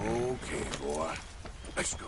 Okay, boy. Let's go.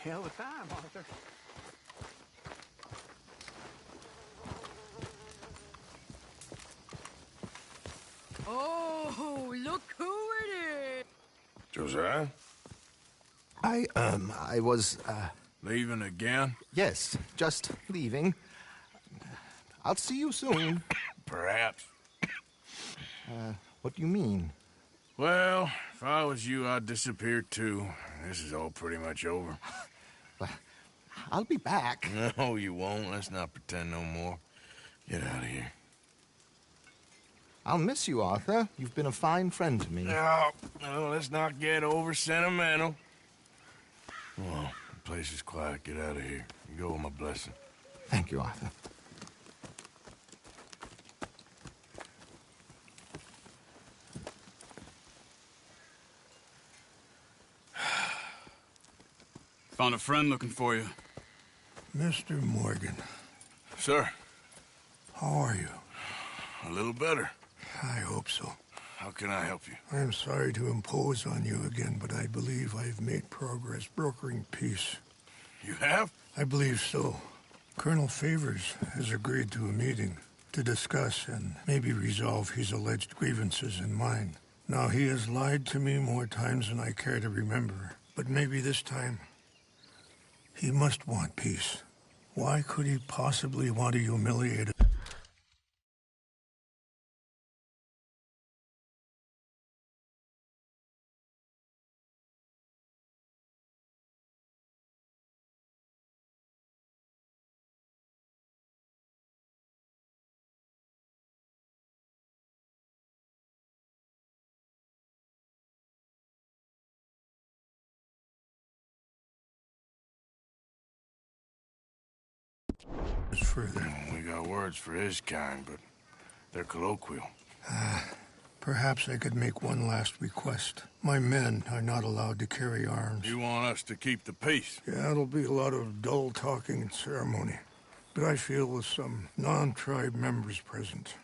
Hell of a time, Arthur. Look who it is! Josiah? I was, Leaving again? yes, just leaving. I'll see you soon. Perhaps. What do you mean? Well, if I was you, I'd disappear too. This is all pretty much over. I'll be back. No, you won't. Let's not pretend no more. Get out of here. I'll miss you, Arthur. You've been a fine friend to me. No, let's not get over sentimental. Come on, the place is quiet. Get out of here. You go with my blessing. Thank you, Arthur. Found a friend looking for you. Mr. Morgan, Sir, how are you? a little better. I hope so. How can I help you? I'm sorry to impose on you again, but I believe I've made progress brokering peace. You have? I believe so. Colonel Favors has agreed to a meeting to discuss and maybe resolve his alleged grievances and mine. Now, he has lied to me more times than I care to remember, but maybe this time he must want peace. Why could he possibly want to humiliate us? Further. We got words for his kind, but they're colloquial. Perhaps I could make one last request. My men are not allowed to carry arms. You want us to keep the peace? Yeah, it'll be a lot of dull talking and ceremony. But I feel with some non-tribe members present,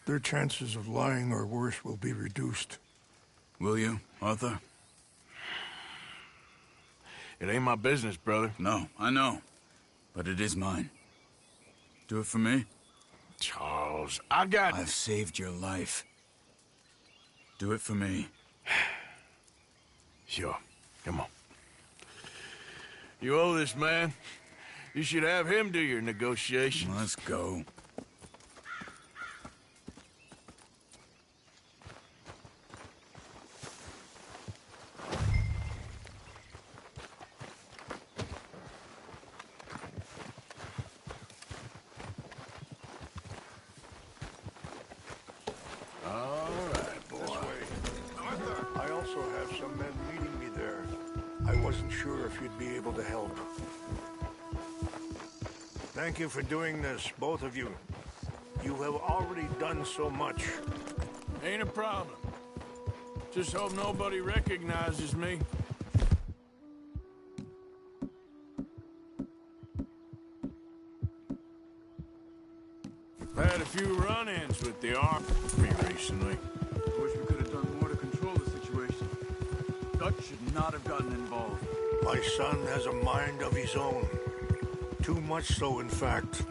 their chances of lying or worse will be reduced. Will you, Arthur? It ain't my business, brother. No, I know. But it is mine. Do it for me? Charles, I got... I've saved your life. Do it for me. Sure. Come on. You owe this man. You should have him do your negotiations. Let's go. I also have some men meeting me there. I wasn't sure if you'd be able to help. Thank you for doing this, both of you. You have already done so much. Ain't a problem. Just hope nobody recognizes me. I've had a few run-ins with the army recently. Wish we could have done more to control the situation. Dutch should not have gotten involved. My son has a mind of his own. Too much so, in fact.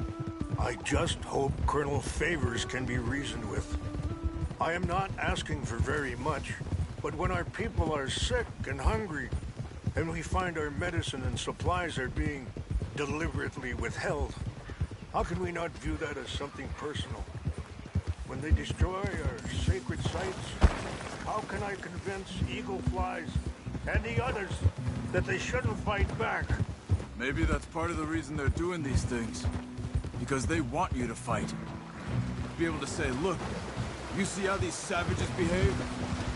I just hope Colonel Favors can be reasoned with. I am not asking for very much, but when our people are sick and hungry, and we find our medicine and supplies are being deliberately withheld, how can we not view that as something personal? When they destroy our sacred sites, how can I convince Eagle Flies and the others that they shouldn't fight back? Maybe that's part of the reason they're doing these things. Because they want you to fight. Be able to say, look, you see how these savages behave?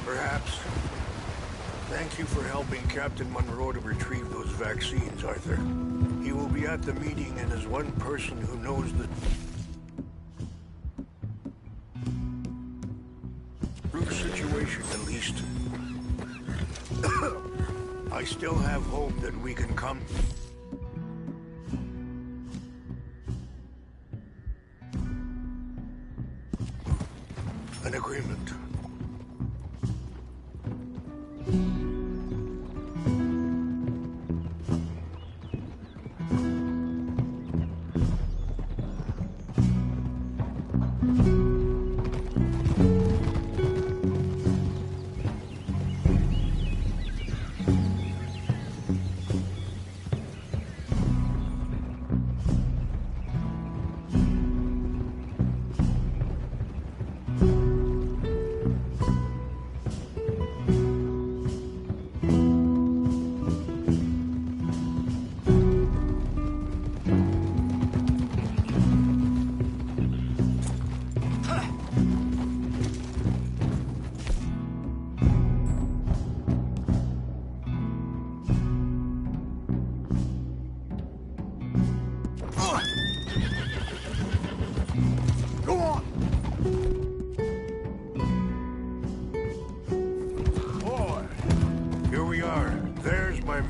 Perhaps. Thank you for helping Captain Monroe to retrieve those vaccines, Arthur. He will be at the meeting and is one person who knows the true situation, at least. I still have hope that we can come... an agreement.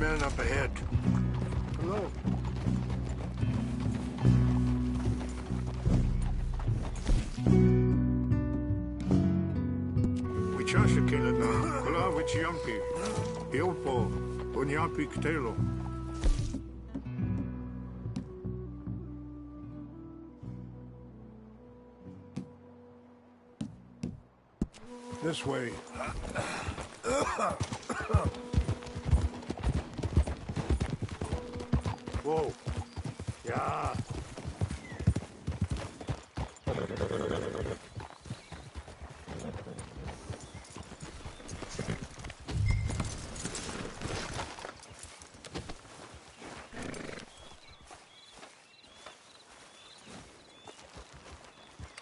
men up ahead. Hello. Wichasha Kelana, Kula Wichiampi, Ilpo, Unyampi Ktelo. This way. Whoa. Yeah.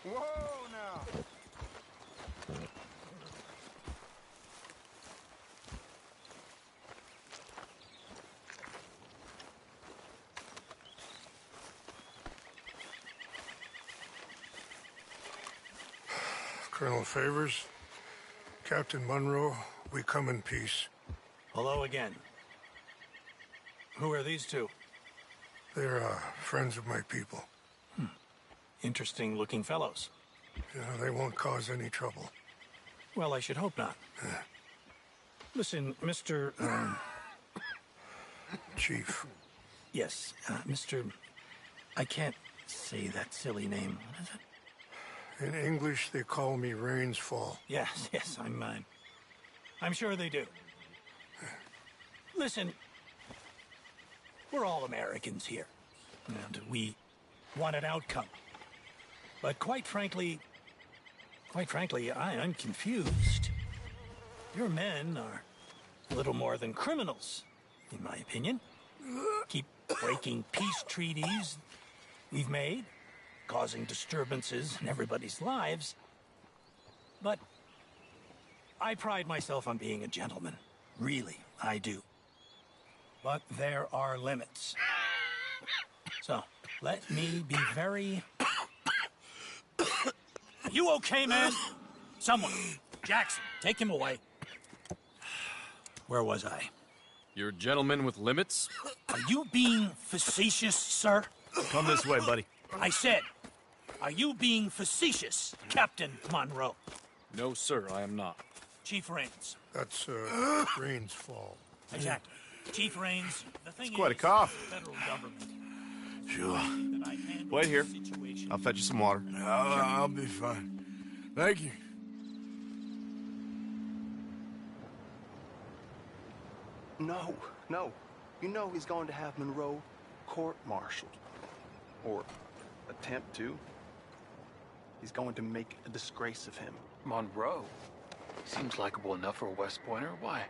Whoa, now! Colonel Favors, Captain Monroe, we come in peace. Hello again. Who are these two? They're friends of my people. Interesting looking fellows. Yeah, they won't cause any trouble. Well, I should hope not. Listen, Mr. Chief. Yes, Mr. I can't say that silly name. What is it? In English, they call me Rains Fall. Yes, I'm sure they do. Listen, we're all Americans here, and we want an outcome. But quite frankly, I'm confused. Your men are a little more than criminals, in my opinion. Keep breaking peace treaties we've made, causing disturbances in everybody's lives. But I pride myself on being a gentleman. Really, I do. But there are limits. So, let me be very... You okay, man? Someone. Jackson, take him away. Where was I? You're a gentleman with limits? Are you being facetious, sir? Come this way, buddy. I said, are you being facetious, Captain Monroe? No, sir, I am not. Chief Rains. That's Rains Fall. Exactly. Chief Rains, the thing It's quite a is, cough. the federal government. Sure. That I handle Wait here. the situation. I'll fetch you some water. I'll be fine. Thank you. No. You know he's going to have Monroe court-martialed. Or attempt to. He's going to make a disgrace of him. Monroe? Seems likable enough for a West Pointer. Why?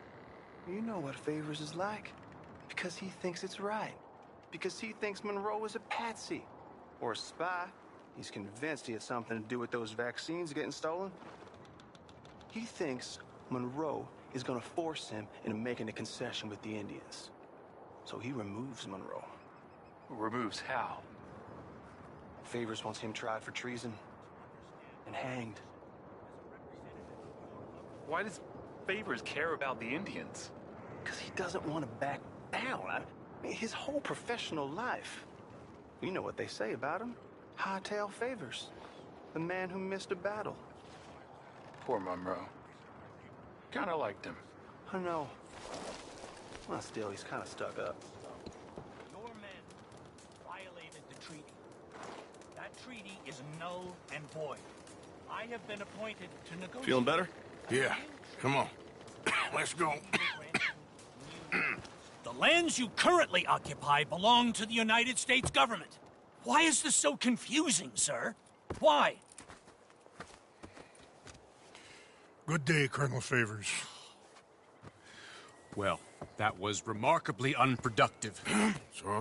You know what Favors is like. Because he thinks it's right. Because he thinks Monroe is a patsy. Or a spy. He's convinced he had something to do with those vaccines getting stolen. He thinks Monroe is going to force him into making a concession with the Indians. So he removes Monroe. Removes how? Favors wants him tried for treason and hanged. Why does Favors care about the Indians? Because he doesn't want to back down. I mean, his whole professional life. You know what they say about him. Hightail Favors. The man who missed a battle. Poor Monroe. Kinda liked him. I know. Well, still, he's kind of stuck up. Your men violated the treaty. That treaty is null and void. I have been appointed to negotiate. Feeling better? Yeah. Come on. Let's go. The lands you currently occupy belong to the United States government. Why is this so confusing, sir? Why? Good day, Colonel Favors. Well, that was remarkably unproductive.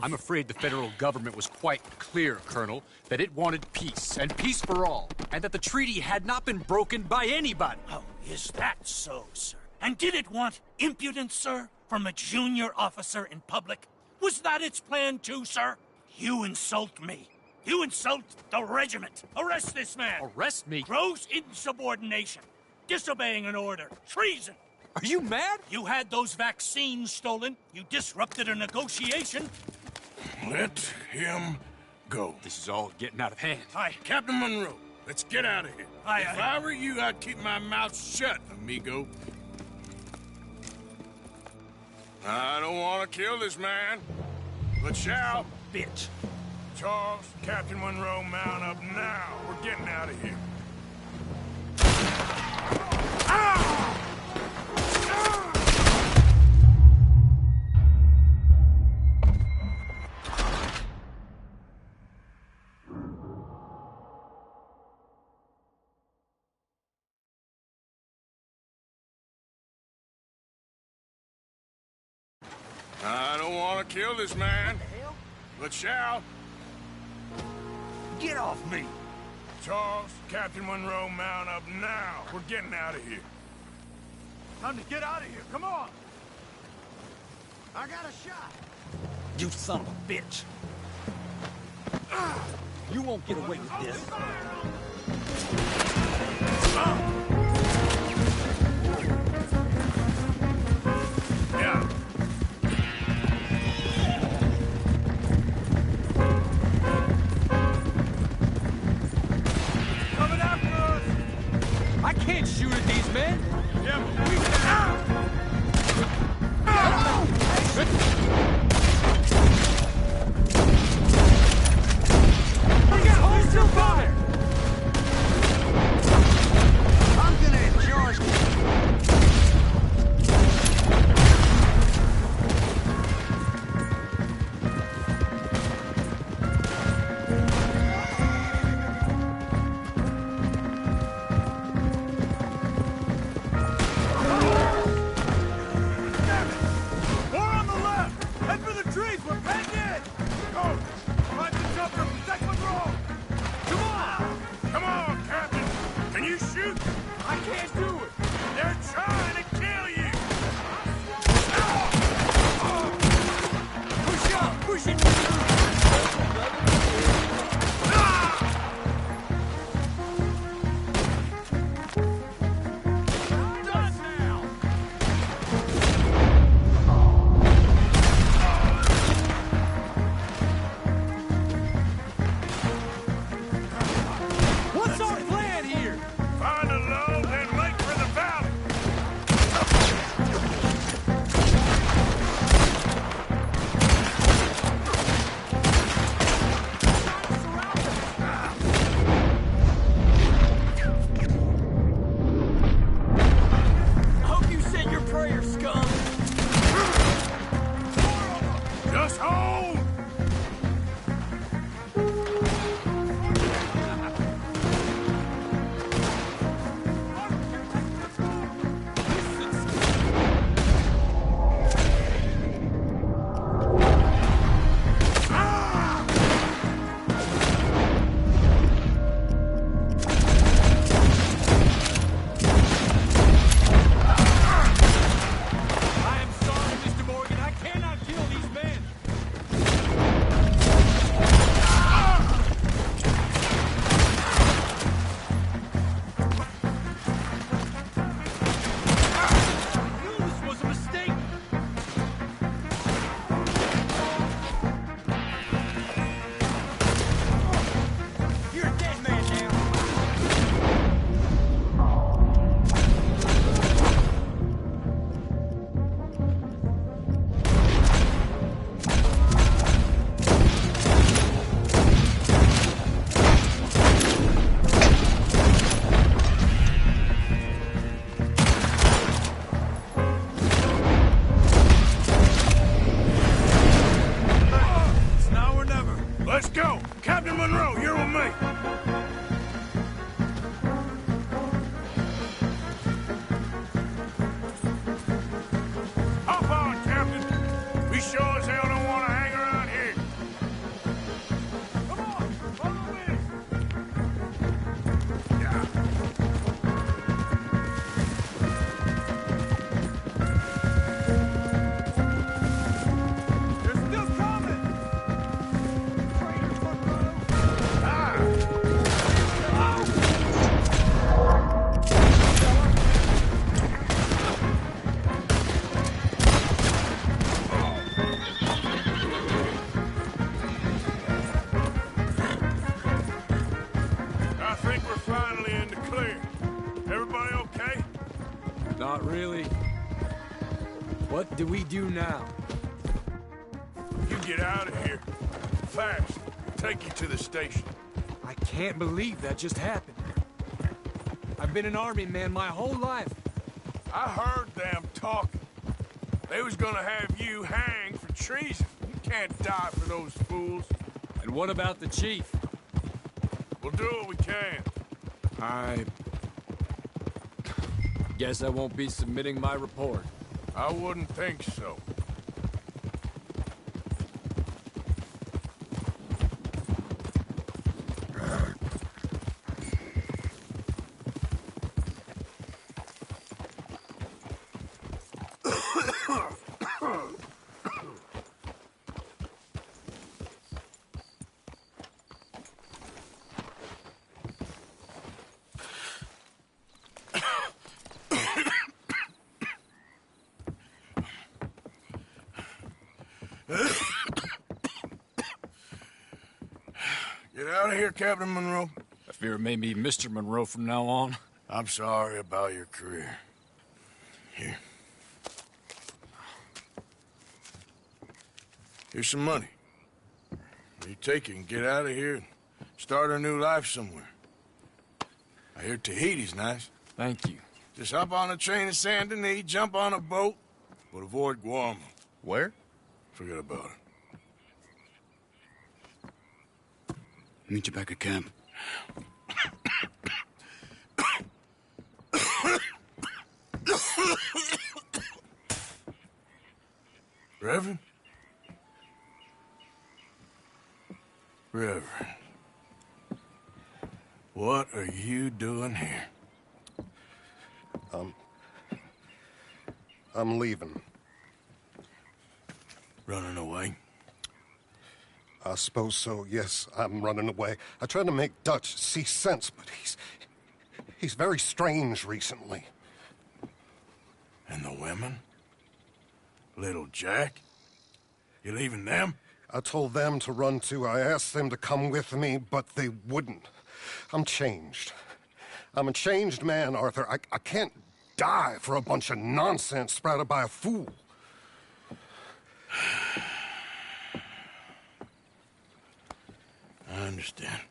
I'm afraid the federal government was quite clear, Colonel, that it wanted peace, and peace for all, and that the treaty had not been broken by anybody. Oh, is that so, sir? And did it want impudence, sir, from a junior officer in public? Was that its plan too, sir? You insult me. You insult the regiment. Arrest this man. Arrest me? Gross insubordination. Disobeying an order. Treason. Are you mad? You had those vaccines stolen. You disrupted a negotiation. Let him go. This is all getting out of hand. Aye. Captain Monroe, let's get out of here. Aye, If aye. I were you, I'd keep my mouth shut, amigo. I don't want to kill this man, but shall. Bitch. Charles, Captain Monroe, mount up now. We're getting out of here. I don't want to kill this man, but shall. Get off me! Charles, Captain Monroe, mount up now. We're getting out of here. Time to get out of here. Come on. I got a shot! You son of a bitch. You won't get away with this. Yeah. Coming after us. I can't shoot at these men. Yeah, but we can. Hold still fire! I'm gonna enjoy More on the left. Head for the trees. We're penned in. Go. Find the jumper. Protect Monroe. Come on. Come on, Captain. Can you shoot? I can't do it. They're trying to kill you. Push up! Push it! Done now. What's our plan here? Find a lull and make for the valley. Hope you said your prayer, scum. Just hold. I am sorry, Mr. Morgan. I cannot kill these men. Really? What do we do now? You get out of here. Fast. Take you to the station. I can't believe that just happened. I've been an army man my whole life. I heard them talking. They was gonna have you hanged for treason. You can't die for those fools. And what about the chief? We'll do what we can. I guess I won't be submitting my report. I wouldn't think so. Get out of here, Captain Monroe. I fear it may be Mr. Monroe from now on. I'm sorry about your career. Here. Here's some money. You take it and get out of here and start a new life somewhere. I hear Tahiti's nice. Thank you. Just hop on a train to Saint Denis, jump on a boat, but avoid Guam. Where? Forget about it. Meet you back at camp. Reverend? Reverend. What are you doing here? I'm leaving. Running away? I suppose so, yes. I'm running away. I tried to make Dutch see sense, but he's very strange recently. And the women? Little Jack? You leaving them? I told them to run too. I asked them to come with me, but they wouldn't. I'm changed. I'm a changed man, Arthur. I can't die for a bunch of nonsense sprouted by a fool. I understand.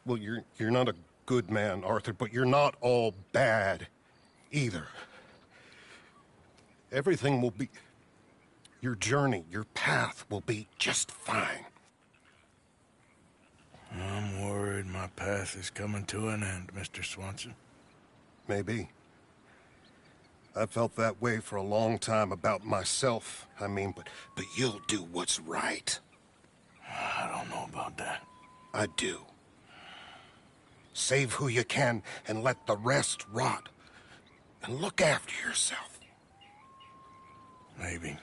You're not a good man, Arthur, but you're not all bad either. Everything will be... Your journey, your path will be just fine. I'm worried my path is coming to an end, Mr. Swanson. Maybe. I felt that way for a long time about myself. I mean, but you'll do what's right. I don't know about that. I do. Save who you can and let the rest rot. And look after yourself. Maybe.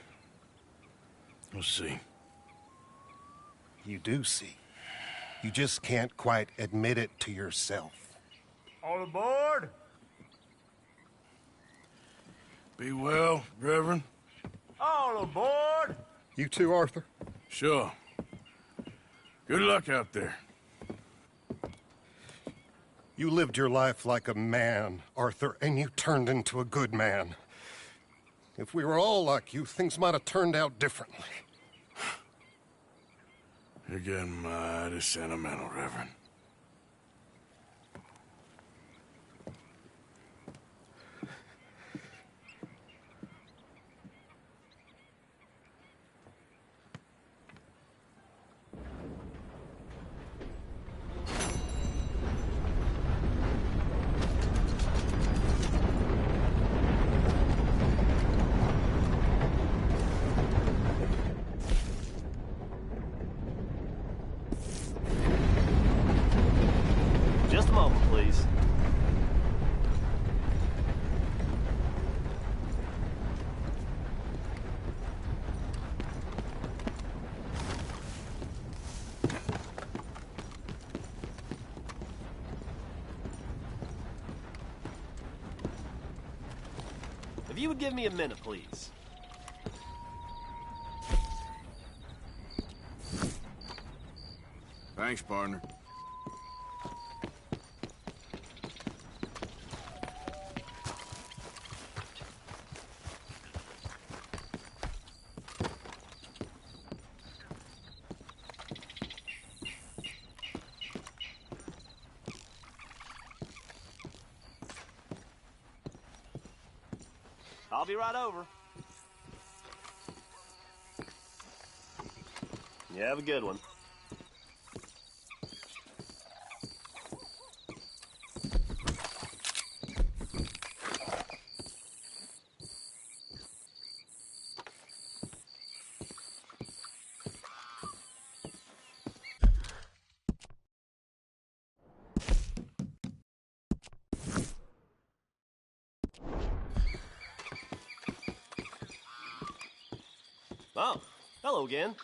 We'll see. You do see. You just can't quite admit it to yourself. All aboard! Be well, Reverend. All aboard! You too, Arthur? Sure. Good luck out there. You lived your life like a man, Arthur, and you turned into a good man. If we were all like you, things might have turned out differently. You're getting mighty sentimental, Reverend. Just a moment, please. If you would give me a minute, please. Thanks, partner. I'll be right over. You have a good one. Oh, hello again.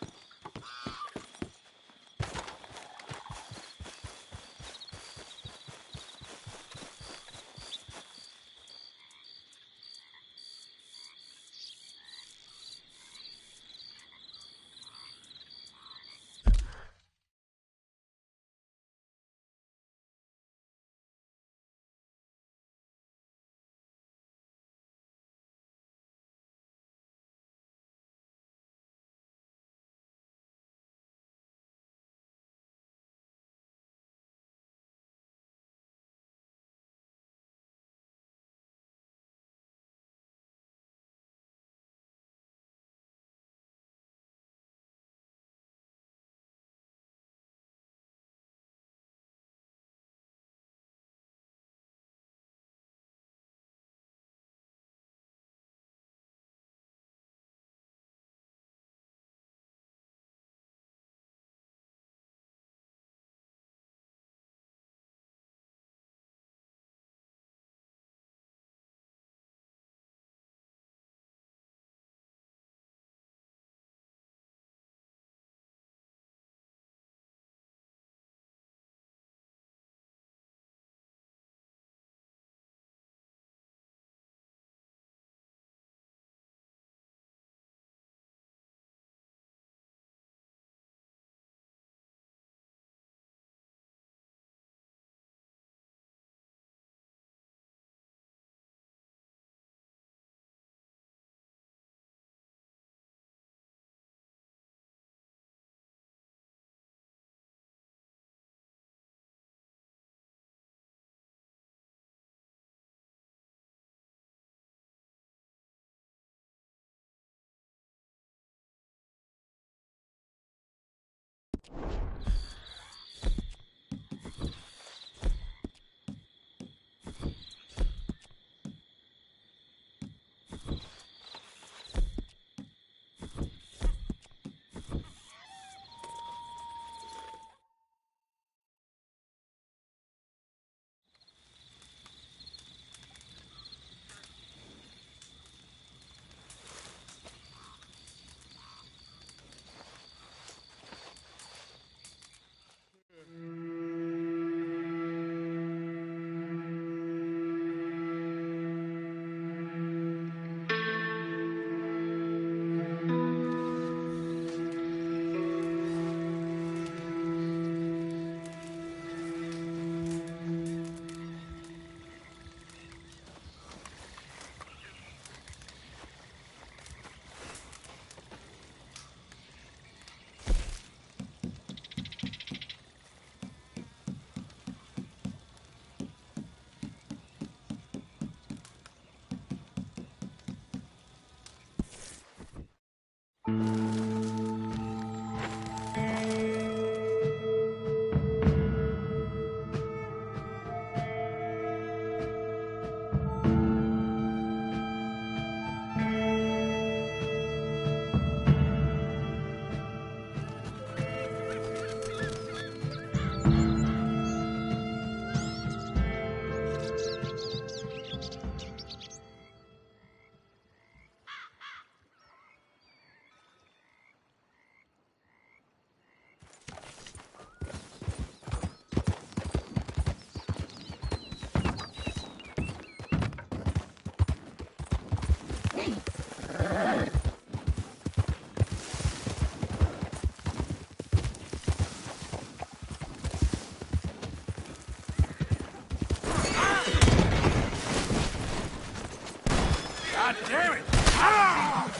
God damn it! Ah!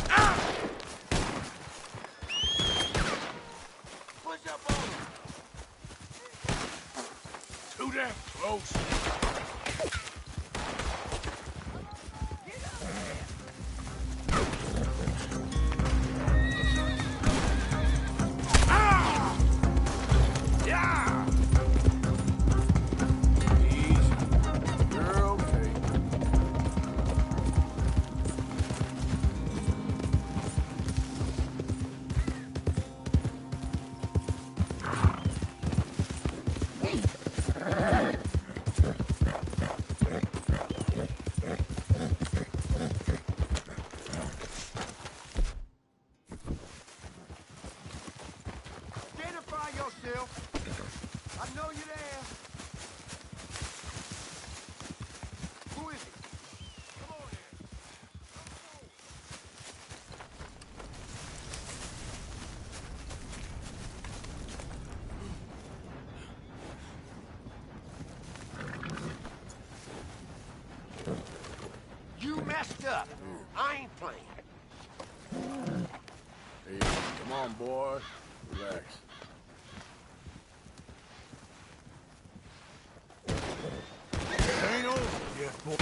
Ah! Push up on him. Too damn close. You messed up. I ain't playing. Hey, come on, boy. Relax. It ain't over yet, boy.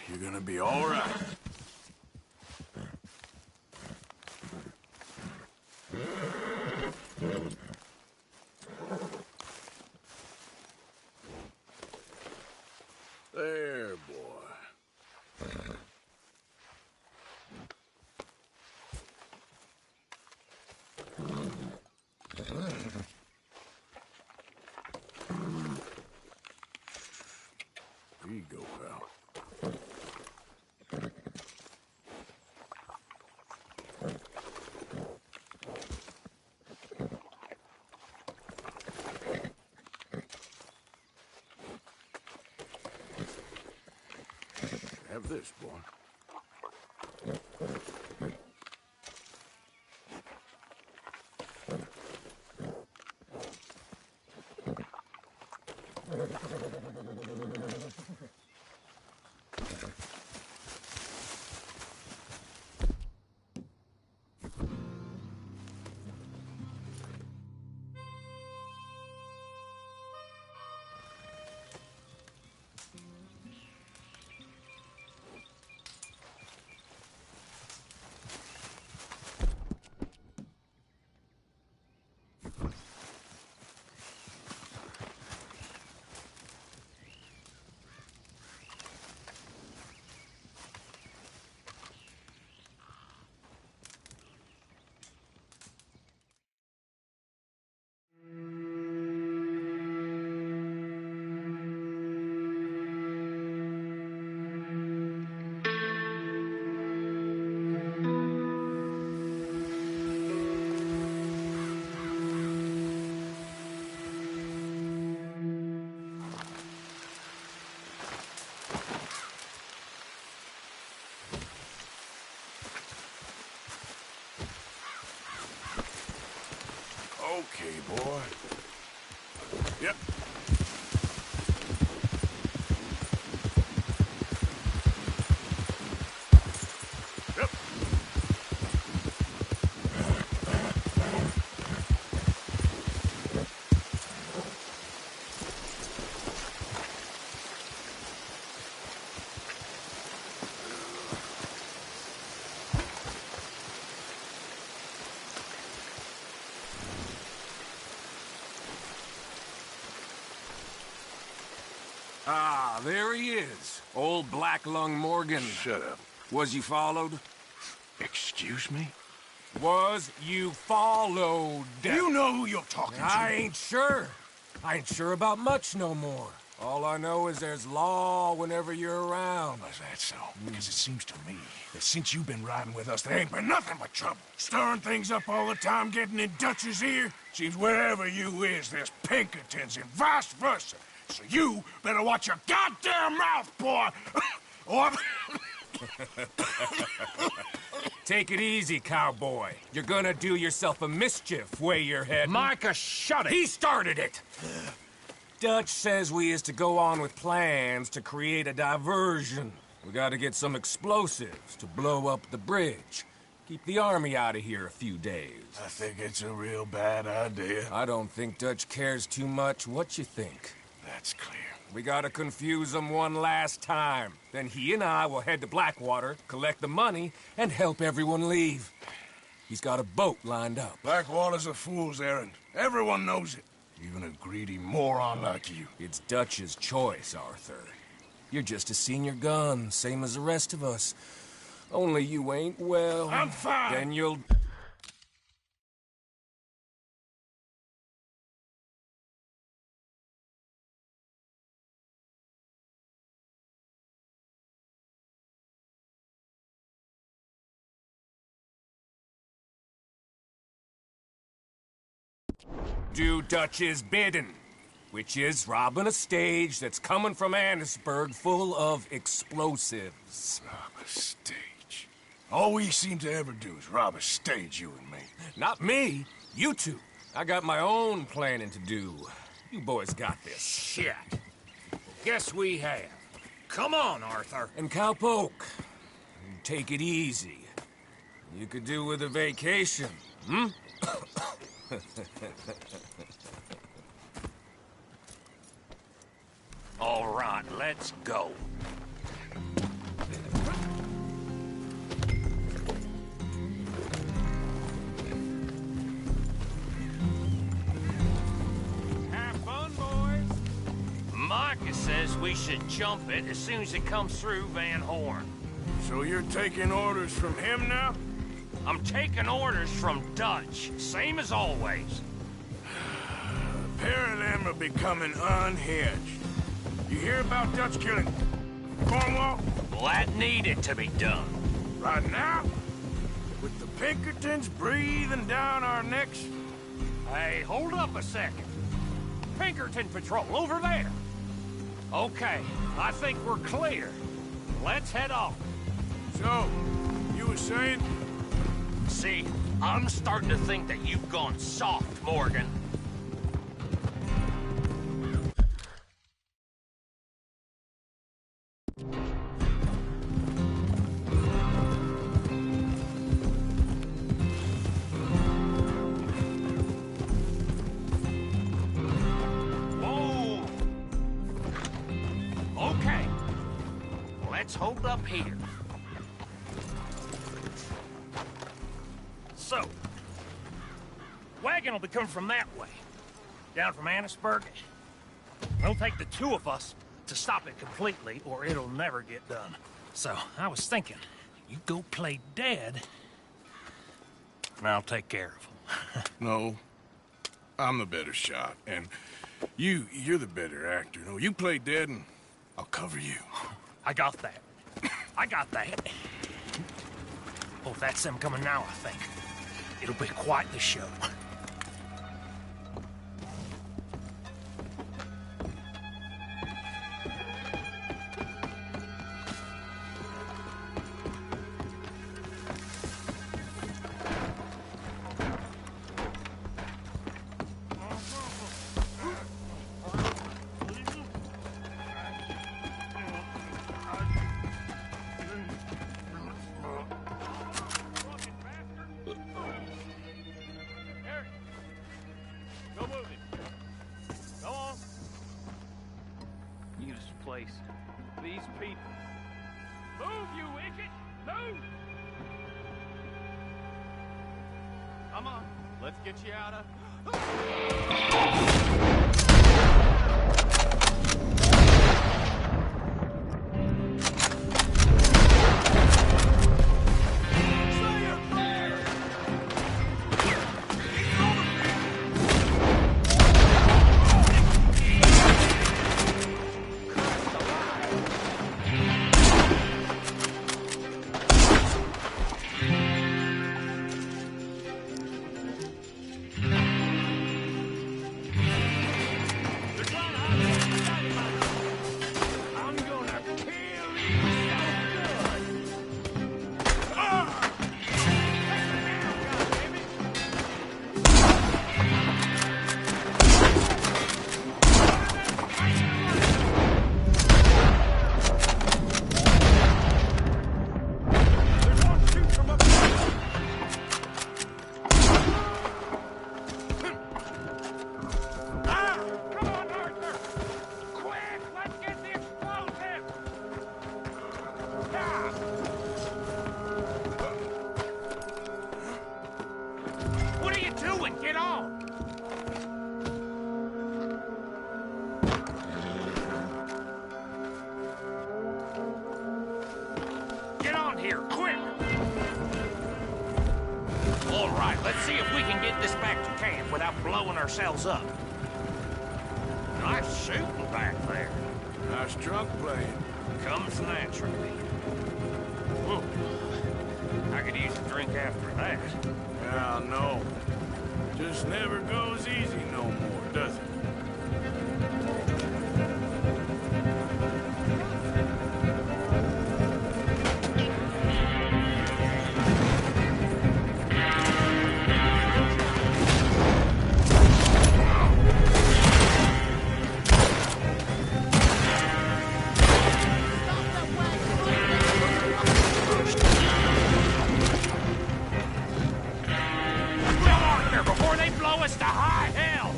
You're gonna be all right. There, boy. Here you go, pal. Have this, boy. Okay, boy. Yep. Yep. Ah, there he is. Old Black Lung Morgan. Shut up. Was you followed? Excuse me? Was you followed? You know who you're talking to. I ain't sure. I ain't sure about much no more. All I know is there's law whenever you're around. Is that so? Because it seems to me that since you've been riding with us, there ain't been nothing but trouble. Stirring things up all the time, getting in Dutch's ear. Seems wherever you is, there's Pinkertons and vice versa. So you better watch your goddamn mouth, boy! Or... Take it easy, cowboy. You're gonna do yourself a mischief, way you're heading. Micah, shut it! He started it! Dutch says we is to go on with plans to create a diversion. We gotta get some explosives to blow up the bridge. Keep the army out of here a few days. I think it's a real bad idea. I don't think Dutch cares too much what you think. That's clear. We gotta confuse him one last time. Then he and I will head to Blackwater, collect the money, and help everyone leave. He's got a boat lined up. Blackwater's a fool's errand. Everyone knows it. Even a greedy moron like you. It's Dutch's choice, Arthur. You're just a senior gun, same as the rest of us. Only you ain't well. I'm fine. Then you'll... Do Dutch's bidding, which is robbing a stage that's coming from Annesburg full of explosives. Rob a stage. All we seem to ever do is rob a stage, you and me. Not me, you two. I got my own planning to do. You boys got this. Shit. Guess we have. Come on, Arthur. And Cowpoke, take it easy. You could do with a vacation, hmm? All right, let's go. Have fun, boys. Micah says we should jump it as soon as it comes through Van Horn. So you're taking orders from him now? I'm taking orders from Dutch, same as always. A pair of them are becoming unhinged. You hear about Dutch killing Cornwall? Well, that needed to be done. Right now? With the Pinkertons breathing down our necks? Hey, hold up a second. Pinkerton Patrol, over there. Okay, I think we're clear. Let's head off. So, you were saying? See, I'm starting to think that you've gone soft, Morgan. Whoa! Okay, let's hold up here. So, wagon will be coming from that way, down from Annesburg. It'll take the two of us to stop it completely, or it'll never get done. So, I was thinking, you go play dead, and I'll take care of him. No, I'm the better shot, and you're the better actor. No, you play dead, and I'll cover you. I got that. I got that. Oh, that's them coming now, I think. It'll be quite the show. These people. Move, you idiot! Move! Come on, let's get you out of... here, quick! All right, let's see if we can get this back to camp without blowing ourselves up. Nice shooting back there. Nice drunk playing. Comes naturally. I could use a drink after that. Yeah, no. Just never goes easy no more, does it? Before they blow us to high hell!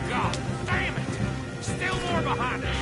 God damn it! Still more behind us!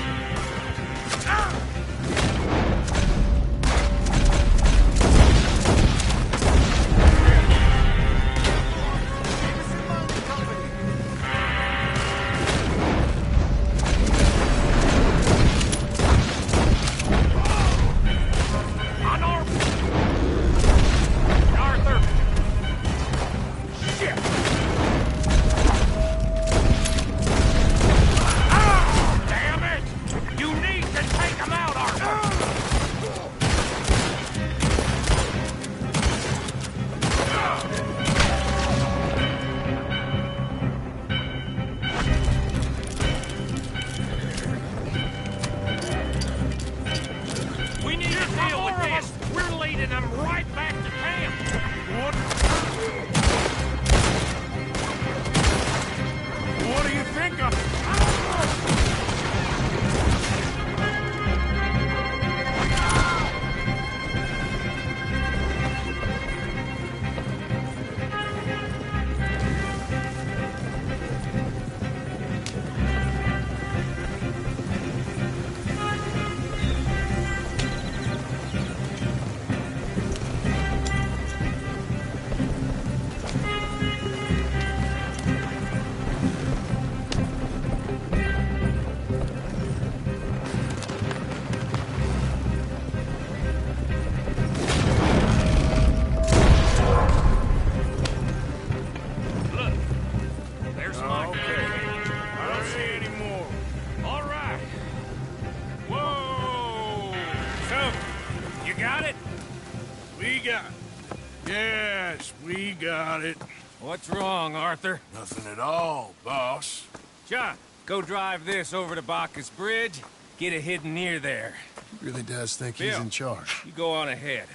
Yes, we got it. What's wrong, Arthur? Nothing at all, boss. John, go drive this over to Bacchus Bridge. Get it hidden near there. He really does think Bill, he's in charge. You go on ahead.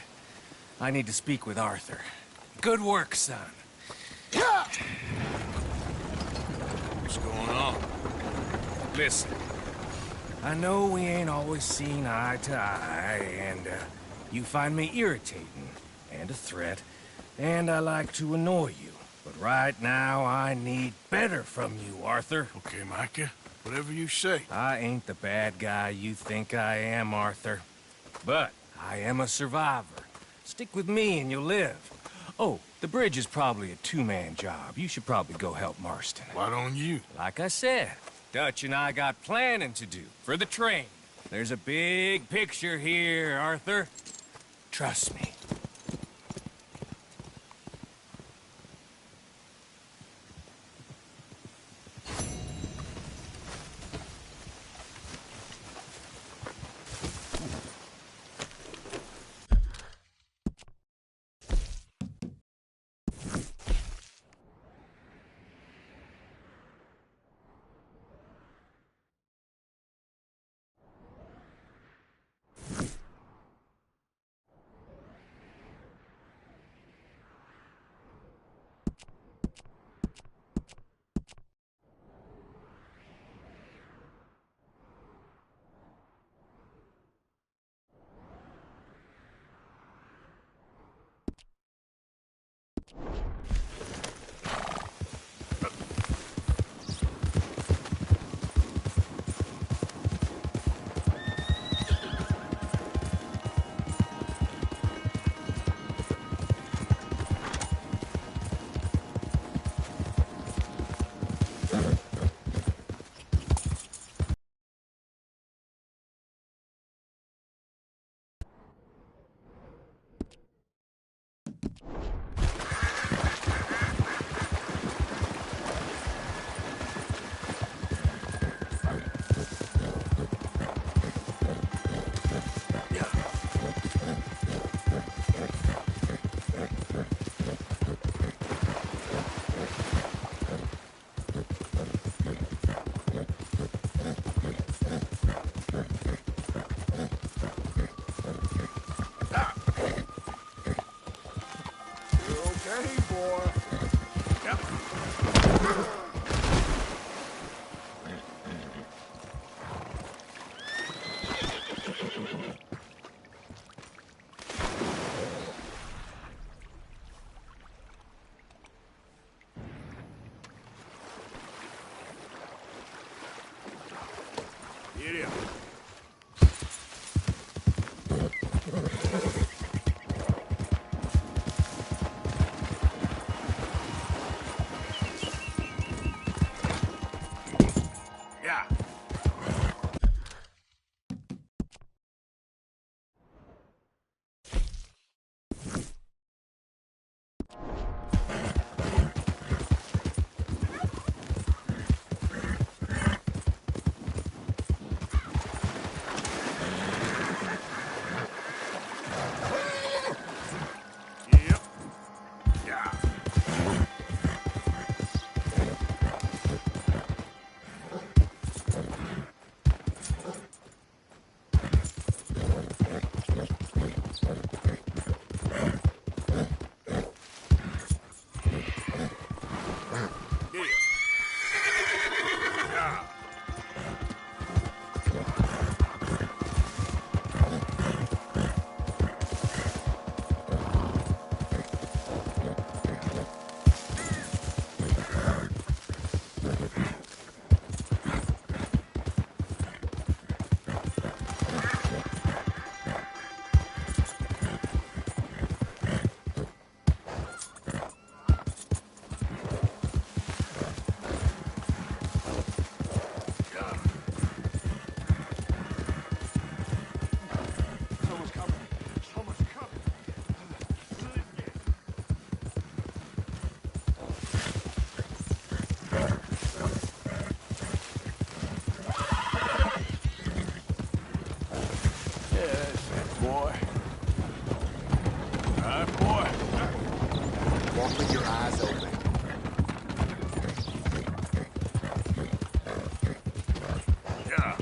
I need to speak with Arthur. Good work, son. What's going on? Listen, I know we ain't always seen eye to eye, and you find me irritating and a threat, and I like to annoy you. But right now, I need better from you, Arthur. Okay, Micah. Whatever you say. I ain't the bad guy you think I am, Arthur. But I am a survivor. Stick with me and you'll live. Oh, the bridge is probably a two-man job. You should probably go help Marston. Why don't you? Like I said, Dutch and I got planning to do for the train. There's a big picture here, Arthur. Trust me. Hey, boy. Yep. Idiot. Yeah. Yep. Yeah. Yeah. Yeah. Someone's coming. Someone's coming. Boy. All right, boy. Walk with your eyes open. Yeah.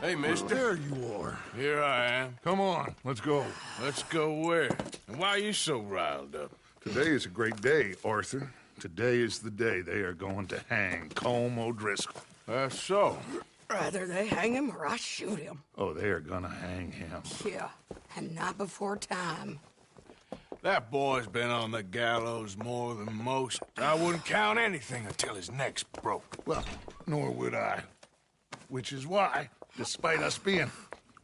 Hey, mister. There you are. Here I am. Come on, let's go. Let's go where? And why are you so riled up? Today is a great day, Arthur. Today is the day they are going to hang Colm O'Driscoll. That's so. Rather they hang him or I shoot him. Oh, they are gonna hang him. Yeah, and not before time. That boy's been on the gallows more than most. I wouldn't count anything until his neck's broke. Well, nor would I. Which is why, despite us being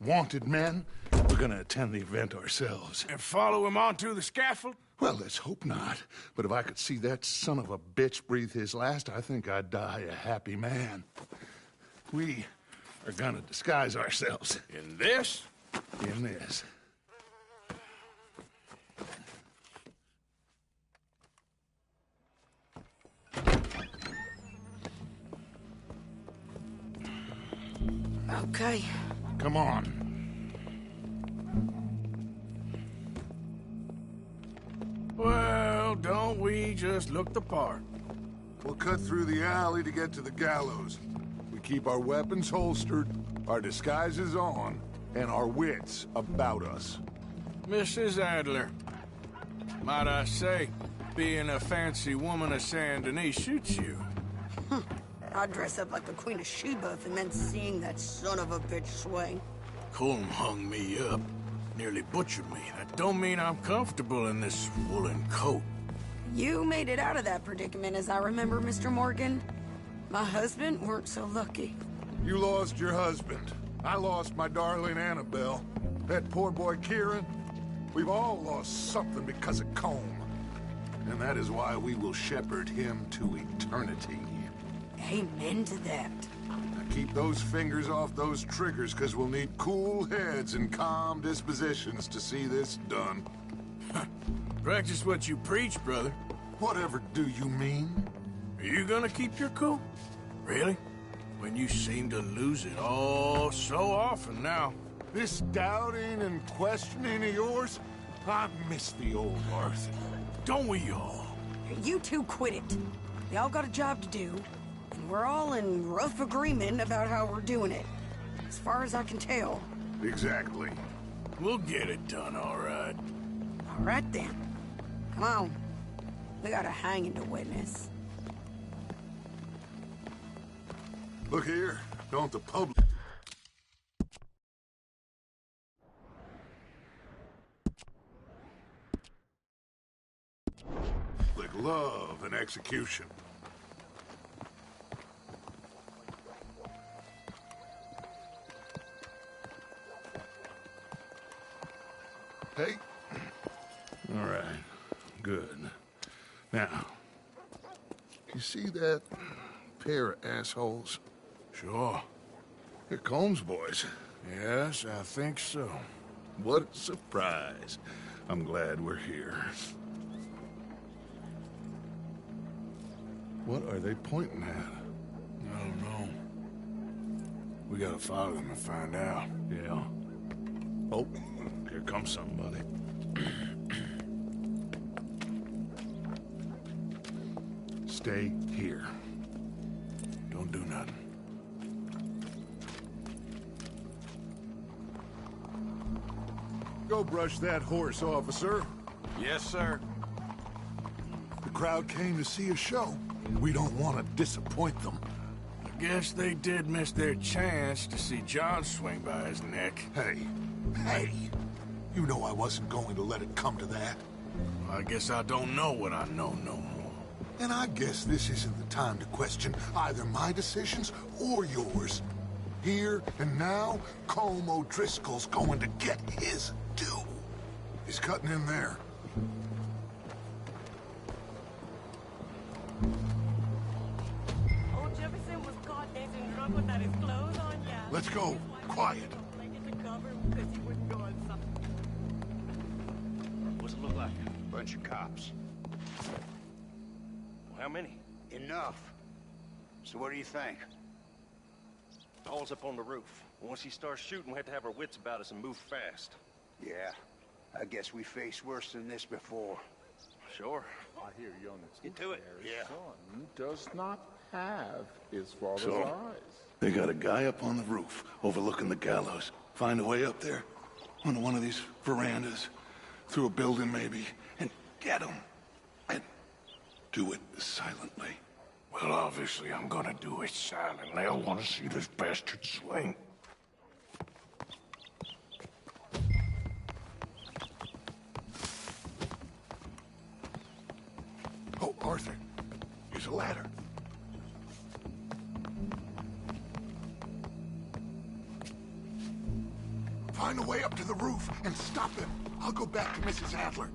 wanted men, we're gonna attend the event ourselves. And follow him onto the scaffold? Well, let's hope not. But if I could see that son of a bitch breathe his last, I think I'd die a happy man. We are gonna disguise ourselves. In this? In this. Okay. Come on. Well, don't we just look the part? We'll cut through the alley to get to the gallows. We keep our weapons holstered, our disguises on, and our wits about us. Mrs. Adler, might I say, being a fancy woman of Saint Denis shoots you. I'd dress up like the Queen of Sheba and then seeing that son of a bitch swing. Colm hung me up, nearly butchered me. That don't mean I'm comfortable in this woolen coat. You made it out of that predicament, as I remember, Mr. Morgan. My husband weren't so lucky. You lost your husband. I lost my darling Annabelle. That poor boy Kieran. We've all lost something because of Colm. And that is why we will shepherd him to eternity. Amen to that. Now keep those fingers off those triggers, because we'll need cool heads and calm dispositions to see this done. Practice what you preach, brother. Whatever do you mean? Are you gonna keep your cool? Really? When you seem to lose it all so often now. This doubting and questioning of yours, I miss the old Arthur. Don't we all? You two quit it. Y'all got a job to do, and we're all in rough agreement about how we're doing it. As far as I can tell. Exactly. We'll get it done, all right. All right, then. Come on. We got a hanging to witness. Look here, don't the public... love an execution. Hey. All right. Good. Now, you see that pair of assholes? Sure. They're Colm's boys. Yes, I think so. What a surprise. I'm glad we're here. What are they pointing at? I don't know. We gotta follow them and find out. Yeah. Oh, here comes somebody. Stay here. Don't do nothing. Go brush that horse, officer. Yes, sir. The crowd came to see a show. We don't want to disappoint them. I guess they did miss their chance to see John swing by his neck. Hey, you know I wasn't going to let it come to that. Well, I guess I don't know what I know no more. And I guess this isn't the time to question either my decisions or yours. Here and now, Colm O'Driscoll's going to get his due. He's cutting in there. Old Jefferson was caught dancing drunk without his clothes on, yeah. Let's go. Quiet. What's it look like? Bunch of cops. Well, how many? Enough. So what do you think? Paul's up on the roof. Once he starts shooting, we have to have our wits about us and move fast. Yeah. I guess we faced worse than this before. Sure. I hear young Get to it. son does not have his father's Sure. eyes. They got a guy up on the roof overlooking the gallows. Find a way up there, onto one of these verandas, through a building maybe, and get him. And do it silently. Well, obviously I'm gonna do it silently. I want to see this bastard swing. Oh, Arthur, here's a ladder. Find a way up to the roof and stop him. I'll go back to Mrs. Adler.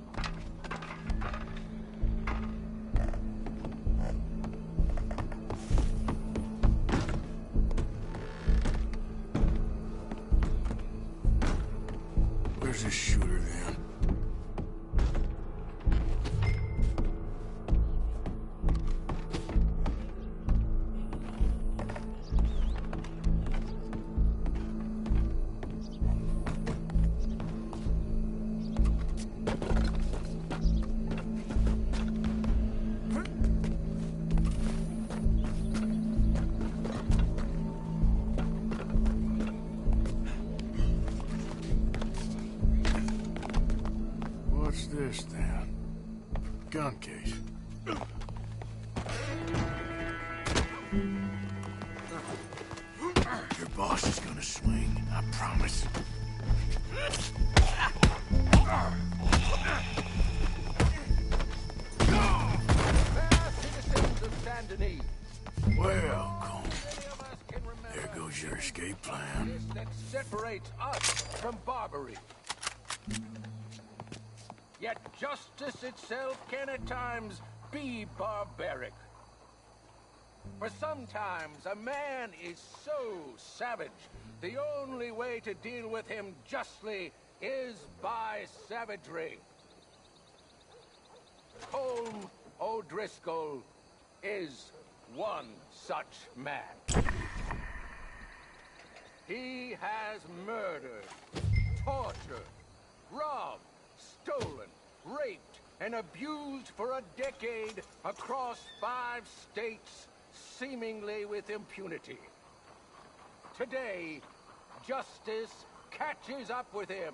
Where's this shooter then? What's this then? Gun case. Your boss is gonna swing, I promise. Citizens of Saint Denis. Well, Colm, there goes your escape plan. That separates us from Barbary. Yet justice itself can at times be barbaric. For sometimes a man is so savage, the only way to deal with him justly is by savagery. Colm O'Driscoll is one such man. He has murdered, tortured, robbed, stolen, raped, and abused for a decade across 5 states, seemingly with impunity. Today, justice catches up with him.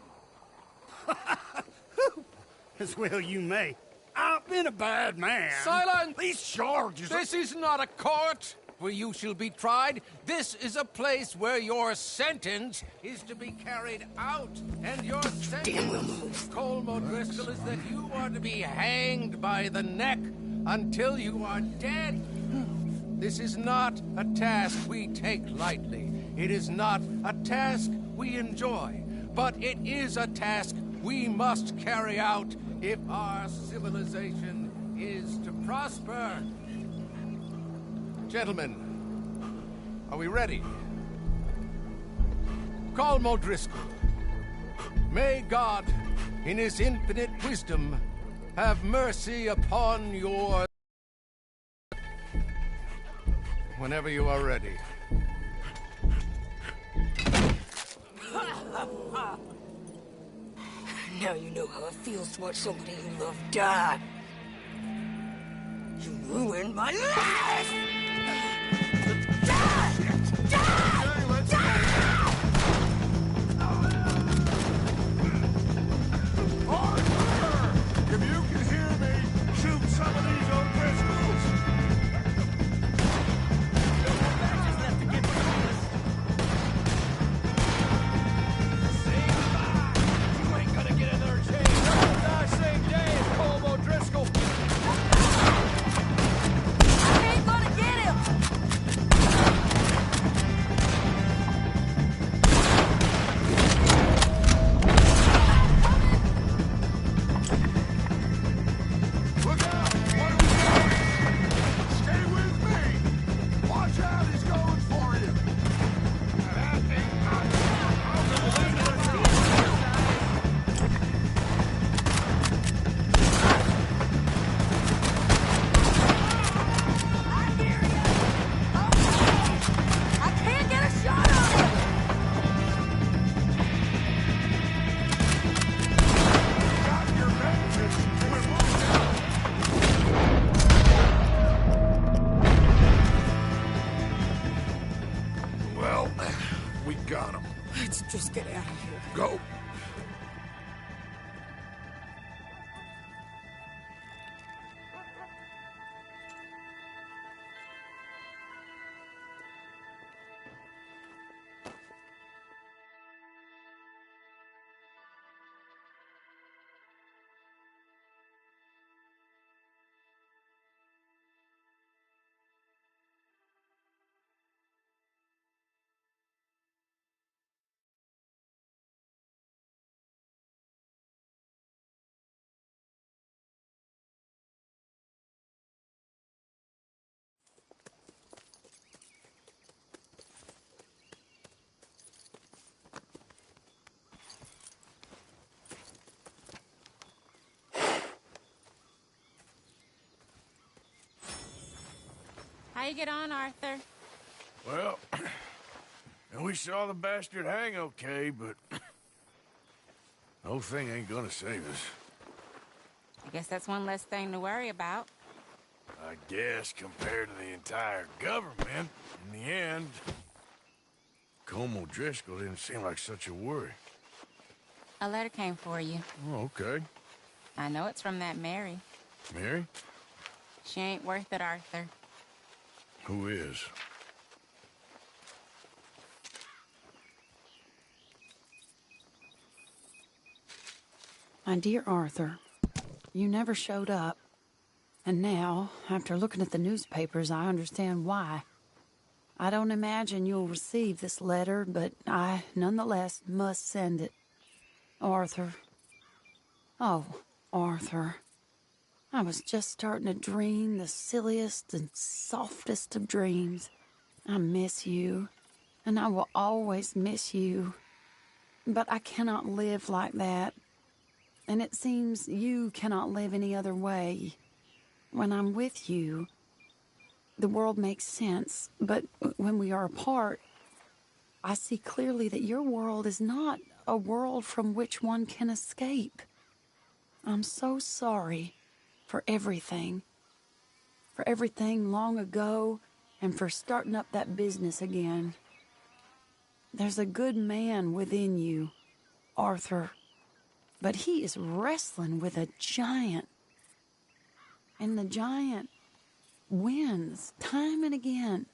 As well you may. I've been a bad man. Silence! These charges... This is not a court where you shall be tried. This is a place where your sentence is to be carried out. And your sentence, Colm O'Driscoll, is that you are to be hanged by the neck until you are dead. This is not a task we take lightly. It is not a task we enjoy. But it is a task we must carry out if our civilization is to prosper. Gentlemen, are we ready? Colm O'Driscoll, may God, in his infinite wisdom, have mercy upon your... Whenever you are ready. Now you know how it feels to watch somebody you love die. You ruined my life! If you can hear me, shoot some of these O'Driscolls! You ain't gonna get another chance. You'll die same day as Colm O'Driscoll. I ain't gonna get him! We got him. Let's just get out of here. Go. How you get on, Arthur? Well, and we saw the bastard hang okay, but the whole thing ain't gonna save us. I guess that's one less thing to worry about. I guess compared to the entire government, in the end, Colm O'Driscoll didn't seem like such a worry. A letter came for you. Oh, okay. I know it's from that Mary. Mary? She ain't worth it, Arthur. Who is? My dear Arthur, you never showed up. And now, after looking at the newspapers, I understand why. I don't imagine you'll receive this letter, but I, nonetheless, must send it. Arthur. Oh, Arthur. I was just starting to dream the silliest and softest of dreams. I miss you, and I will always miss you. But I cannot live like that. And it seems you cannot live any other way. When I'm with you, the world makes sense. But when we are apart, I see clearly that your world is not a world from which one can escape. I'm so sorry for everything. For everything long ago, and for starting up that business again. There's a good man within you, Arthur. But he is wrestling with a giant. And the giant wins time and again.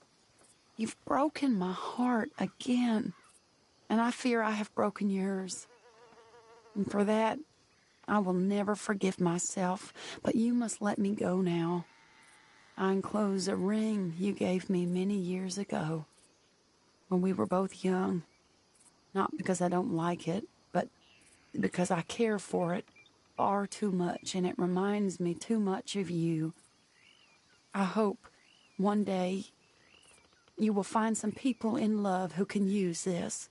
You've broken my heart again. And I fear I have broken yours. And for that, I will never forgive myself. But you must let me go now. I enclose a ring you gave me many years ago, when we were both young. Not because I don't like it, but because I care for it far too much, and it reminds me too much of you. I hope one day you will find some people in love who can use this,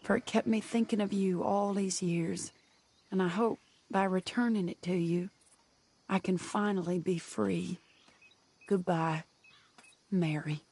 for it kept me thinking of you all these years, and I hope by returning it to you, I can finally be free. Goodbye, Mary.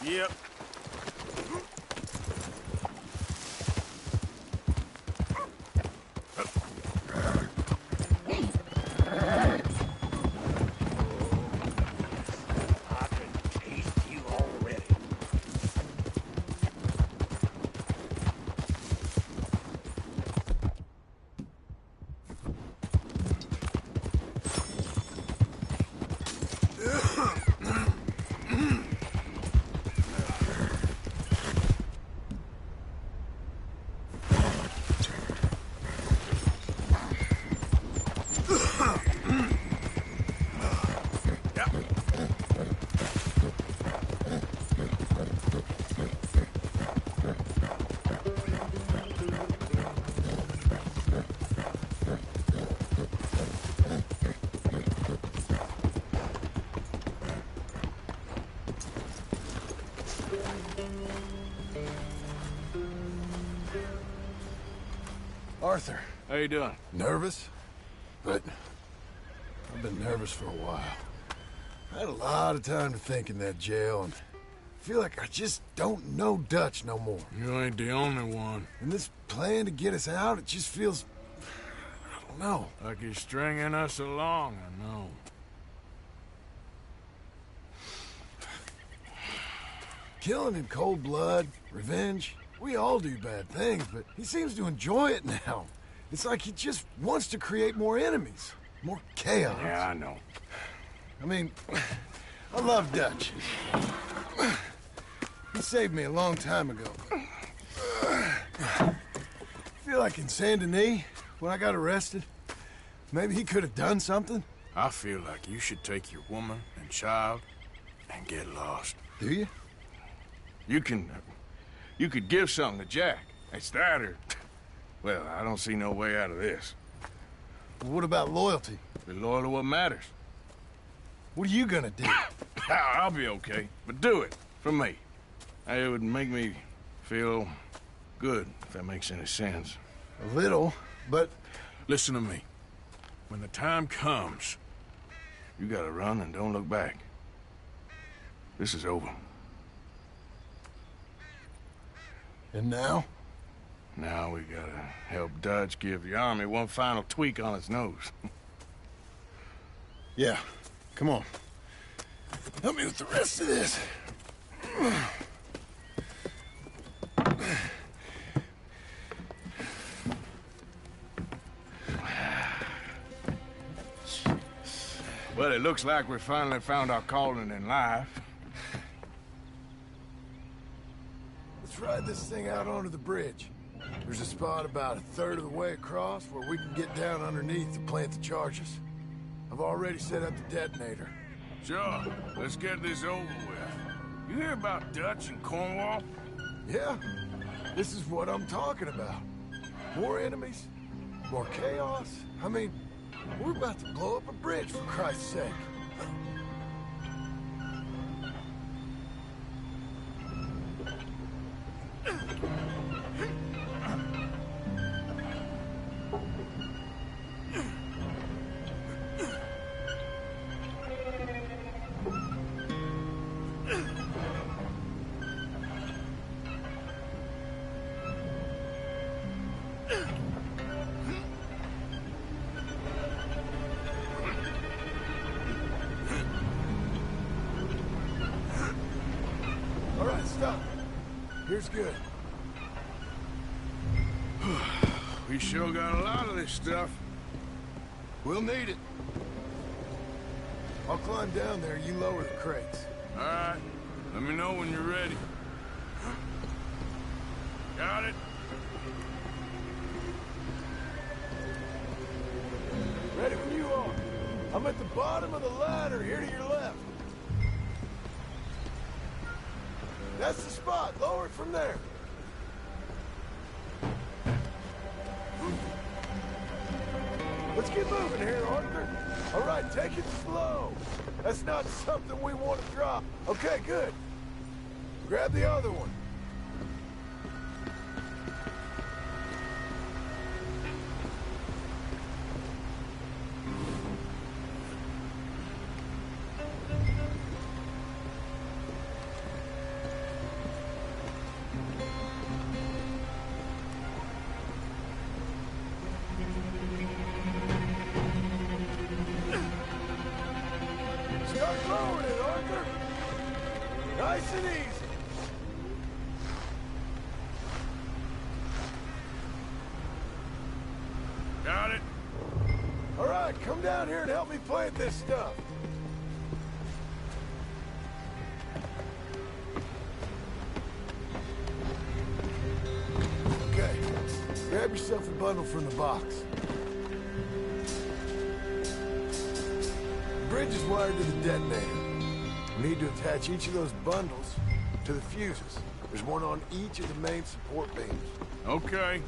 Yep. Arthur. How you doing? Nervous? But I've been nervous for a while. I had a lot of time to think in that jail, and I feel like I just don't know Dutch no more. You ain't the only one. And this plan to get us out, it just feels... I don't know. Like he's stringing us along, I know. Killing in cold blood, revenge, we all do bad things, but he seems to enjoy it now. It's like he just wants to create more enemies, more chaos. Yeah, I know. I mean, I love Dutch. He saved me a long time ago. I feel like in Saint Denis, when I got arrested, maybe he could have done something. I feel like you should take your woman and child and get lost. Do you? You could give something to Jack. It's that or... Well, I don't see no way out of this. Well, what about loyalty? Be loyal to what matters. What are you gonna do? I'll be okay, but do it for me. It would make me feel good, if that makes any sense. A little, but... Listen to me. When the time comes, you gotta run and don't look back. This is over. And now? Now we gotta help Dutch give the army one final tweak on its nose. Yeah, come on. Help me with the rest of this. Well, it looks like we finally found our calling in life. Let's ride this thing out onto the bridge. There's a spot about a third of the way across where we can get down underneath to plant the charges. I've already set up the detonator. Sure, let's get this over with. You hear about Dutch and Cornwall? Yeah, this is what I'm talking about. More enemies, more chaos. I mean, we're about to blow up a bridge, for Christ's sake. All right, stop. Here's good. We sure got a lot of this stuff. We'll need it. I'll climb down there, you lower the crates. All right. Let me know when you're ready. Got it? Ready when you are. I'm at the bottom of the ladder, here to your left. That's the spot. Lower it from there. Let's get moving here, Arthur. All right, take it slow. That's not something we want to drop. Okay, good. Grab the other one. Start lowering it, Arthur. Nice and easy. Got it? All right, come down here and help me plant this stuff. Okay, grab yourself a bundle from the box. The bridge is wired to the detonator. We need to attach each of those bundles to the fuses. There's one on each of the main support beams. Okay.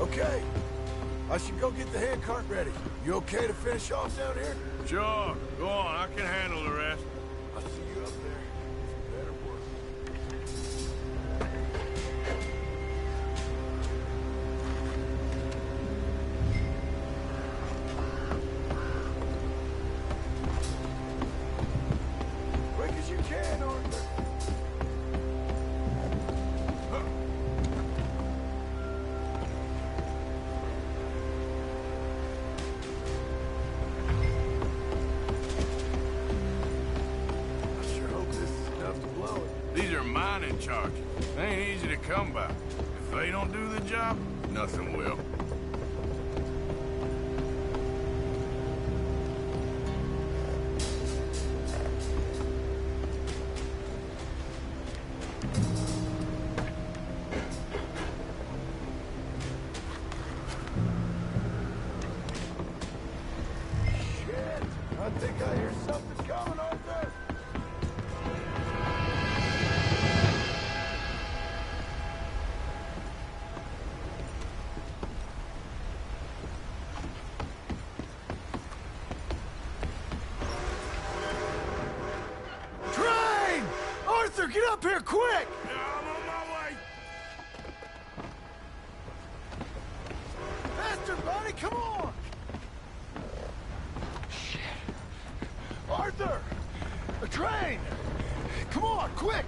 Okay. I should go get the handcart ready. You okay to finish off down here? Sure. Go on. I can handle the rest. I'll see you up there. Better work. Quick as you can, Arthur. These are mining charges. They ain't easy to come by. If they don't do the job, nothing will. think I hear something coming, Arthur. Train! Arthur, get up here, quick! I'm on my way. Faster, buddy, come on! Arthur! A train! Come on, quick!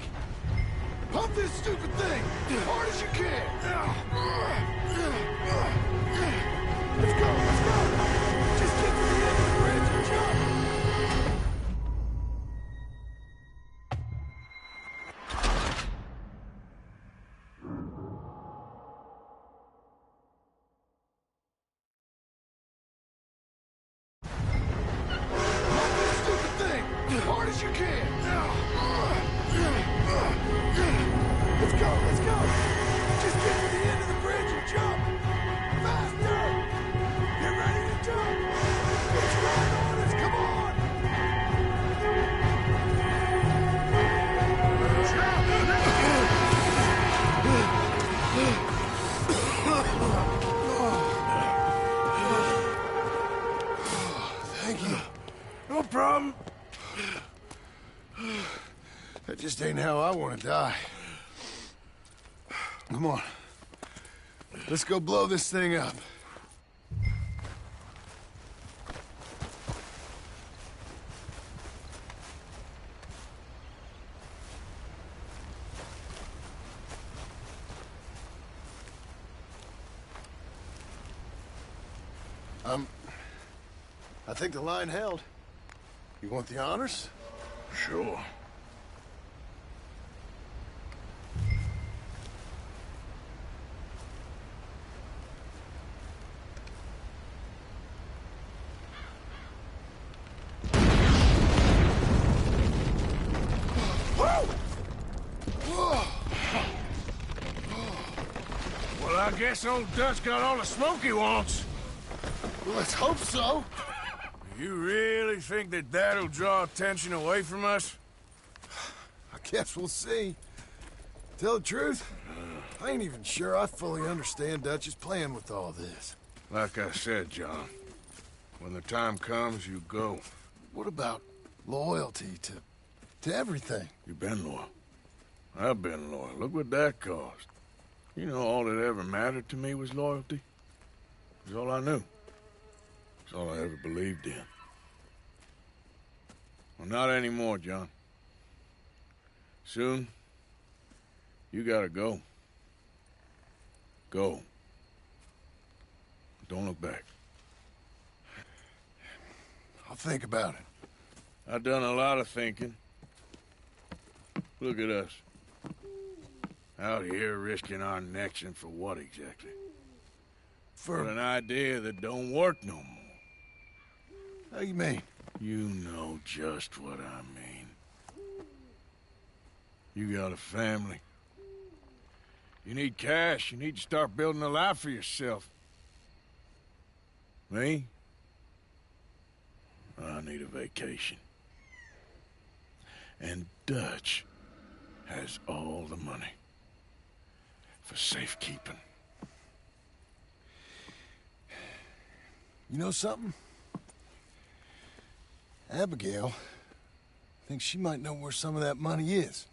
Pump this stupid thing! As hard as you can! Let's go, let's go! Just get to the end of the bridge and jump! As hard as you can! Let's go, let's go! Just get to the end of the bridge and jump! Faster! Get ready to jump! It's right on us, come on! Thank you. No problem. That just ain't how I want to die. Come on. Let's go blow this thing up. I think the line held. You want the honors? Sure. Well, I guess old Dutch got all the smoke he wants. Well, let's hope so. You really think that that'll draw attention away from us? I guess we'll see. Tell the truth, I ain't even sure I fully understand Dutch's plan with all this. Like I said, John, when the time comes, you go. What about loyalty to everything? You've been loyal. I've been loyal. Look what that cost. You know, all that ever mattered to me was loyalty. It was all I knew. It's all I ever believed in. Well, not anymore, John. Soon, you gotta go. Go. Don't look back. I'll think about it. I've done a lot of thinking. Look at us. Out here risking our necks, and for what exactly? For an idea that don't work no more. How you mean? You know just what I mean. You got a family. You need cash. You need to start building a life for yourself. Me? I need a vacation. And Dutch has all the money for safekeeping. You know something? Abigail thinks she might know where some of that money is.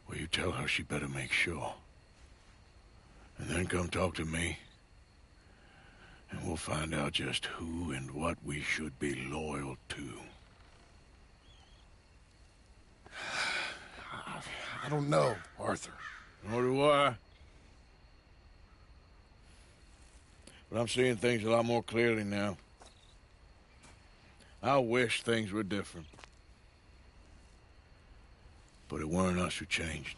Well, you tell her she better make sure. And then come talk to me. And we'll find out just who and what we should be loyal to. I don't know, Arthur. Nor do I. But I'm seeing things a lot more clearly now. I wish things were different. But it weren't us who changed.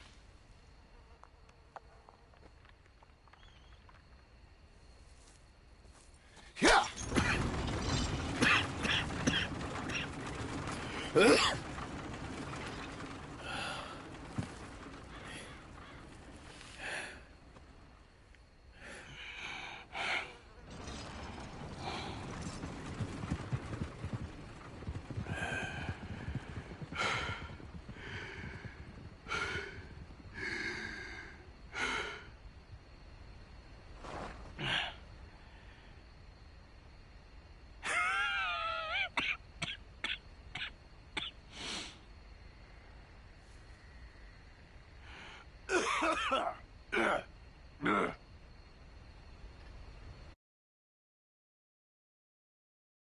Yeah!